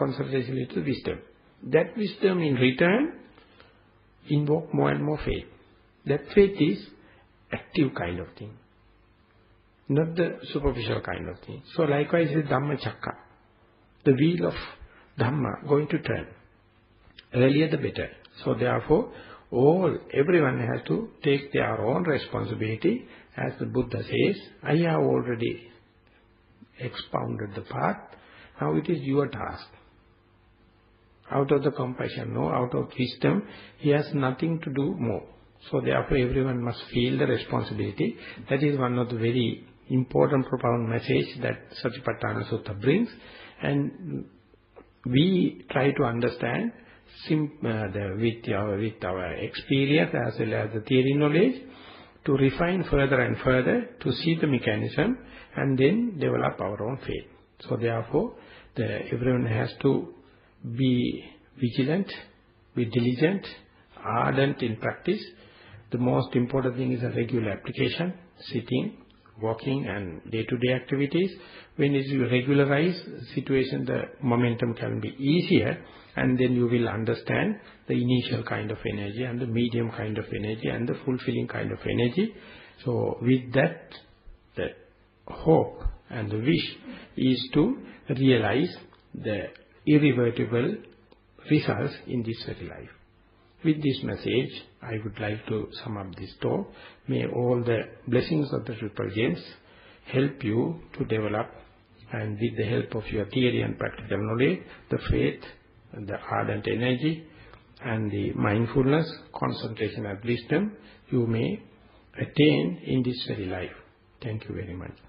leading to the wisdom. That wisdom in return invoke more and more faith. That faith is active kind of thing, not the superficial kind of thing. So likewise with Dhammachakka, the wheel of Dhamma going to turn. Earlier the better. So therefore, everyone has to take their own responsibility. As the Buddha says, I have already expounded the path. Now it is your task. Out of the compassion, out of wisdom, he has nothing to do more. So therefore everyone must feel the responsibility. That is one of the very important, profound message that Sathipattana Sutta brings. And we try to understand with our experience as well as the theory knowledge, to refine further and further, to see the mechanism and then develop our own faith. So therefore, everyone has to be vigilant, be diligent, ardent in practice. The most important thing is a regular application, sitting, walking and day-to-day activities. When you regularize situation, the momentum can be easier, and then you will understand the initial kind of energy and the medium kind of energy and the fulfilling kind of energy. So with that, the hope and the wish is to realize the irreversible results in this very life. With this message, I would like to sum up this talk. May all the blessings of the Triple Gems help you to develop, and with the help of your theory and practical knowledge, the faith, the ardent energy, and the mindfulness, concentration and wisdom you may attain in this very life. Thank you very much.